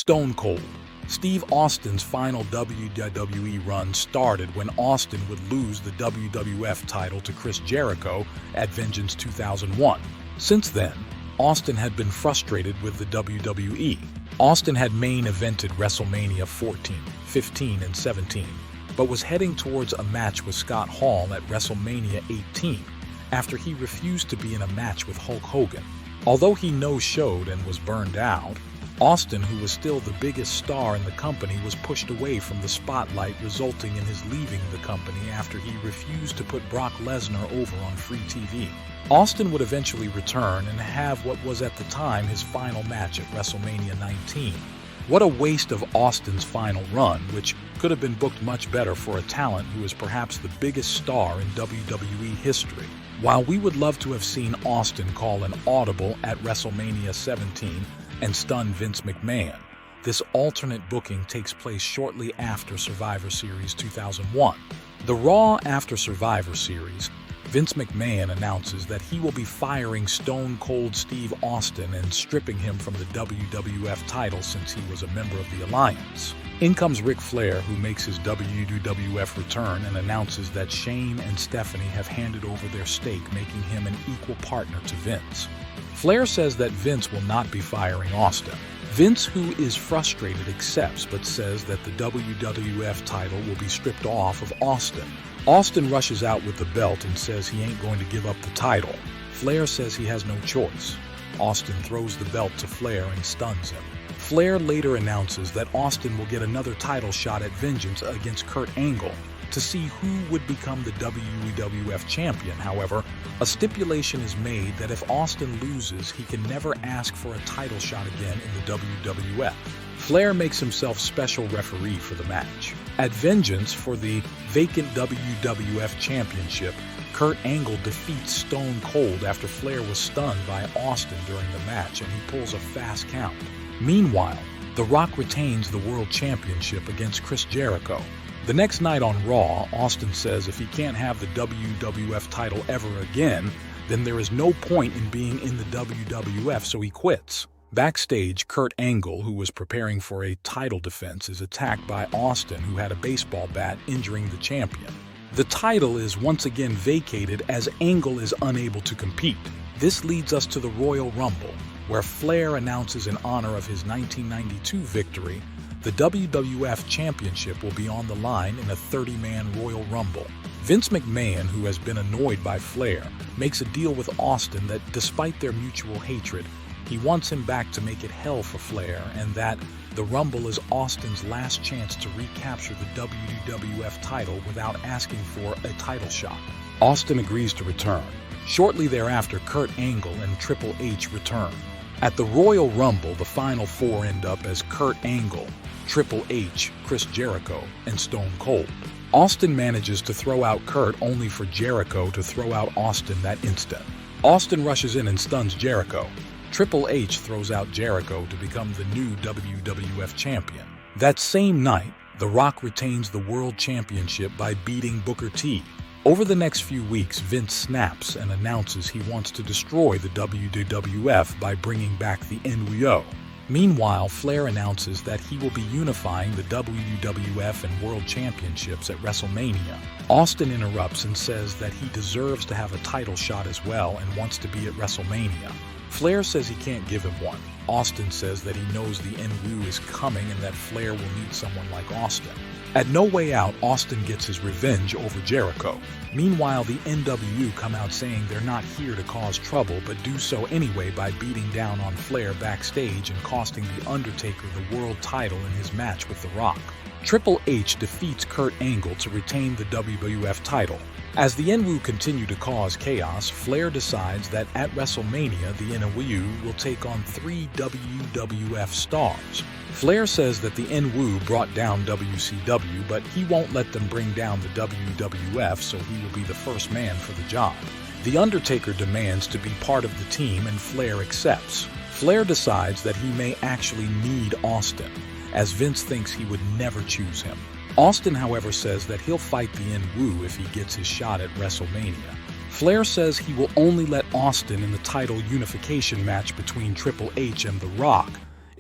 Stone Cold. Steve Austin's final WWE run started when Austin would lose the WWF title to Chris Jericho at Vengeance 2001. Since then, Austin had been frustrated with the WWE. Austin had main evented Wrestlemania 14, 15, and 17, but was heading towards a match with Scott Hall at Wrestlemania 18 after he refused to be in a match with Hulk Hogan. Although he no-showed and was burned out, Austin, who was still the biggest star in the company, was pushed away from the spotlight, resulting in his leaving the company after he refused to put Brock Lesnar over on free TV. Austin would eventually return and have what was at the time his final match at Wrestlemania 19. What a waste of Austin's final run, which could have been booked much better for a talent who is perhaps the biggest star in WWE history. While we would love to have seen Austin call an audible at Wrestlemania 17 and stun Vince McMahon, this alternate booking takes place shortly after Survivor Series 2001. The Raw after Survivor Series, Vince McMahon announces that he will be firing Stone Cold Steve Austin and stripping him from the WWF title since he was a member of the Alliance. In comes Ric Flair, who makes his WWF return and announces that Shane and Stephanie have handed over their stake, making him an equal partner to Vince. Flair says that Vince will not be firing Austin. Vince, who is frustrated, accepts but says that the WWF title will be stripped off of Austin. Austin rushes out with the belt and says he ain't going to give up the title. Flair says he has no choice. Austin throws the belt to Flair and stuns him. Flair later announces that Austin will get another title shot at Vengeance against Kurt Angle to see who would become the WWF champion. However, a stipulation is made that if Austin loses, he can never ask for a title shot again in the WWF. Flair makes himself special referee for the match. At Vengeance, for the vacant WWF championship, Kurt Angle defeats Stone Cold after Flair was stunned by Austin during the match, and he pulls a fast count. Meanwhile, The Rock retains the World Championship against Chris Jericho. The next night on Raw, Austin says if he can't have the WWF title ever again, then there is no point in being in the WWF, so he quits. Backstage, Kurt Angle, who was preparing for a title defense, is attacked by Austin, who had a baseball bat, injuring the champion. The title is once again vacated as Angle is unable to compete. This leads us to the Royal Rumble, where Flair announces in honor of his 1992 victory, the WWF Championship will be on the line in a 30-man Royal Rumble. Vince McMahon, who has been annoyed by Flair, makes a deal with Austin that despite their mutual hatred, he wants him back to make it hell for Flair, and that the Rumble is Austin's last chance to recapture the WWF title without asking for a title shot. Austin agrees to return. Shortly thereafter, Kurt Angle and Triple H return. At the Royal Rumble, the final four end up as Kurt Angle, Triple H, Chris Jericho, and Stone Cold. Austin manages to throw out Kurt only for Jericho to throw out Austin that instant. Austin rushes in and stuns Jericho. Triple H throws out Jericho to become the new WWF champion. That same night, The Rock retains the World Championship by beating Booker T. Over the next few weeks, Vince snaps and announces he wants to destroy the WWF by bringing back the NWO. Meanwhile, Flair announces that he will be unifying the WWF and World Championships at Wrestlemania. Austin interrupts and says that he deserves to have a title shot as well and wants to be at Wrestlemania. Flair says he can't give him one. Austin says that he knows the NWO is coming and that Flair will need someone like Austin. At No Way Out, Austin gets his revenge over Jericho. Meanwhile, the NWO come out saying they're not here to cause trouble, but do so anyway by beating down on Flair backstage and costing The Undertaker the world title in his match with The Rock. Triple H defeats Kurt Angle to retain the WWF title. As the NWO continue to cause chaos, Flair decides that at WrestleMania, the NWO will take on 3 WWF stars. Flair says that the NWO brought down WCW, but he won't let them bring down the WWF, so he will be the first man for the job. The Undertaker demands to be part of the team, and Flair accepts. Flair decides that he may actually need Austin, as Vince thinks he would never choose him. Austin, however, says that he'll fight the NWO if he gets his shot at WrestleMania. Flair says he will only let Austin in the title unification match between Triple H and The Rock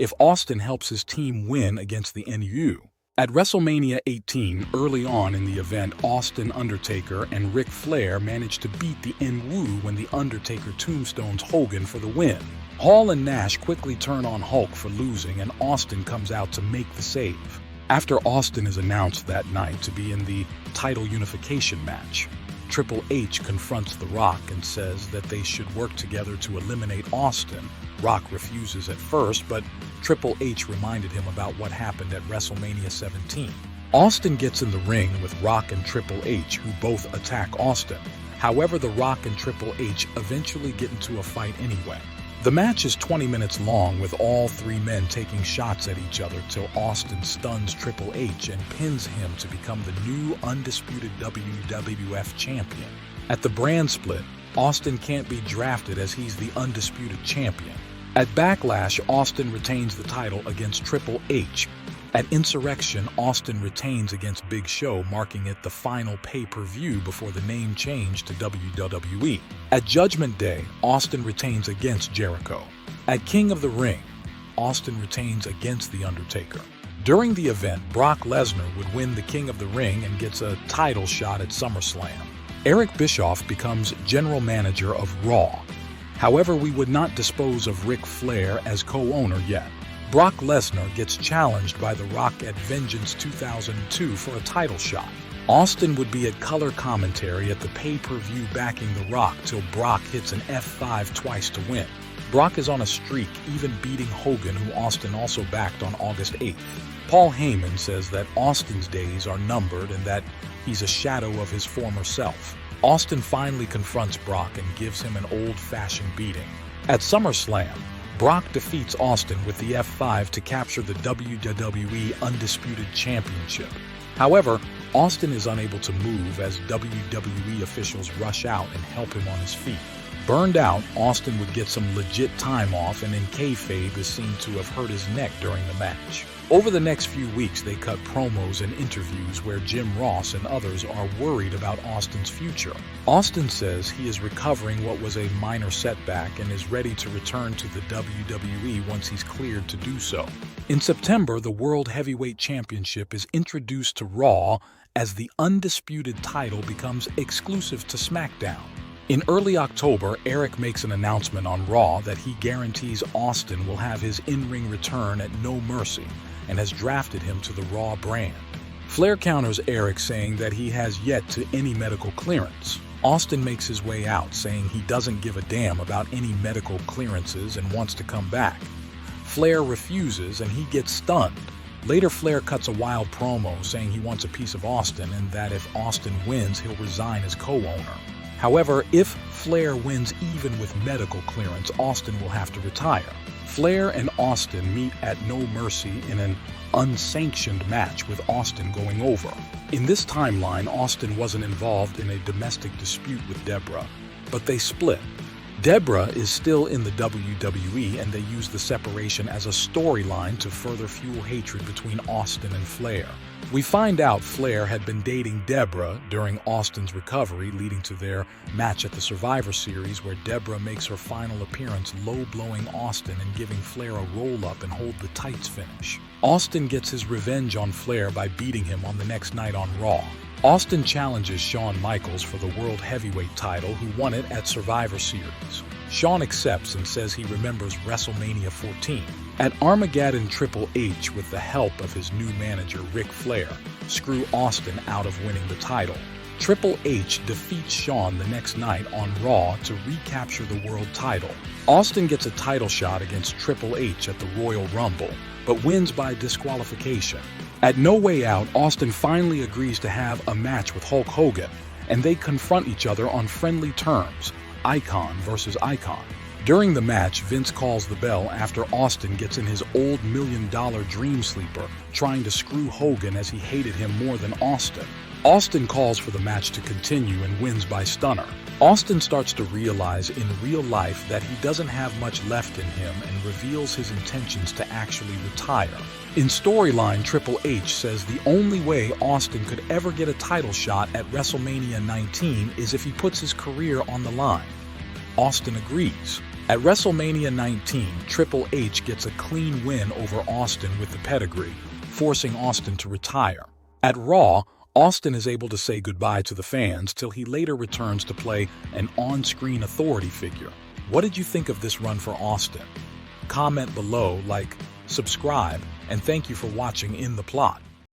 if Austin helps his team win against the NWO. At WrestleMania 18, early on in the event, Austin, Undertaker, and Ric Flair managed to beat the NWO when the Undertaker tombstones Hogan for the win. Hall and Nash quickly turn on Hulk for losing, and Austin comes out to make the save. After Austin is announced that night to be in the title unification match, Triple H confronts The Rock and says that they should work together to eliminate Austin. Rock refuses at first, but Triple H reminded him about what happened at WrestleMania 17. Austin gets in the ring with Rock and Triple H, who both attack Austin. However, The Rock and Triple H eventually get into a fight anyway. The match is 20 minutes long, with all three men taking shots at each other till Austin stuns Triple H and pins him to become the new undisputed WWF champion. At the brand split, Austin can't be drafted as he's the undisputed champion. At Backlash, Austin retains the title against Triple H. At Insurrection, Austin retains against Big Show, marking it the final pay-per-view before the name change to WWE. At Judgment Day, Austin retains against Jericho. At King of the Ring, Austin retains against The Undertaker. During the event, Brock Lesnar would win the King of the Ring and gets a title shot at SummerSlam. Eric Bischoff becomes general manager of Raw. However, we would not dispose of Ric Flair as co-owner yet. Brock Lesnar gets challenged by The Rock at Vengeance 2002 for a title shot. Austin would be at color commentary at the pay-per-view backing The Rock till Brock hits an F5 twice to win. Brock is on a streak, even beating Hogan, who Austin also backed on August 8th. Paul Heyman says that Austin's days are numbered and that he's a shadow of his former self. Austin finally confronts Brock and gives him an old-fashioned beating. At SummerSlam, Brock defeats Austin with the F5 to capture the WWE Undisputed Championship. However, Austin is unable to move as WWE officials rush out and help him on his feet. Burned out, Austin would get some legit time off, and in kayfabe is seen to have hurt his neck during the match. Over the next few weeks, they cut promos and interviews where Jim Ross and others are worried about Austin's future. Austin says he is recovering what was a minor setback and is ready to return to the WWE once he's cleared to do so. In September, the World Heavyweight Championship is introduced to Raw as the undisputed title becomes exclusive to SmackDown. In early October, Eric makes an announcement on Raw that he guarantees Austin will have his in-ring return at No Mercy and has drafted him to the Raw brand. Flair counters Eric, saying that he has yet to any medical clearance. Austin makes his way out, saying he doesn't give a damn about any medical clearances and wants to come back. Flair refuses and he gets stunned. Later, Flair cuts a wild promo saying he wants a piece of Austin and that if Austin wins, he'll resign as co-owner. However, if Flair wins even with medical clearance, Austin will have to retire. Flair and Austin meet at No Mercy in an unsanctioned match with Austin going over. In this timeline, Austin wasn't involved in a domestic dispute with Deborah, but they split. Deborah is still in the WWE, and they use the separation as a storyline to further fuel hatred between Austin and Flair. We find out Flair had been dating Deborah during Austin's recovery, leading to their match at the Survivor Series, where Deborah makes her final appearance, low-blowing Austin and giving Flair a roll-up and hold the tights finish. Austin gets his revenge on Flair by beating him on the next night on Raw. Austin challenges Shawn Michaels for the World Heavyweight title, who won it at Survivor Series. Shawn accepts and says he remembers WrestleMania 14. At Armageddon, Triple H, with the help of his new manager Ric Flair, screw Austin out of winning the title. Triple H defeats Shawn the next night on Raw to recapture the world title. Austin gets a title shot against Triple H at the Royal Rumble, but wins by disqualification. At No Way Out, Austin finally agrees to have a match with Hulk Hogan, and they confront each other on friendly terms, icon versus icon. During the match, Vince calls the bell after Austin gets in his old $1 million dream sleeper, trying to screw Hogan as he hated him more than Austin. Austin calls for the match to continue and wins by stunner. Austin starts to realize in real life that he doesn't have much left in him and reveals his intentions to actually retire. In storyline, Triple H says the only way Austin could ever get a title shot at WrestleMania 19 is if he puts his career on the line. Austin agrees. At WrestleMania 19, Triple H gets a clean win over Austin with the pedigree, forcing Austin to retire. At Raw, Austin is able to say goodbye to the fans till he later returns to play an on-screen authority figure. What did you think of this run for Austin? Comment below, like, subscribe, and thank you for watching In the Plot.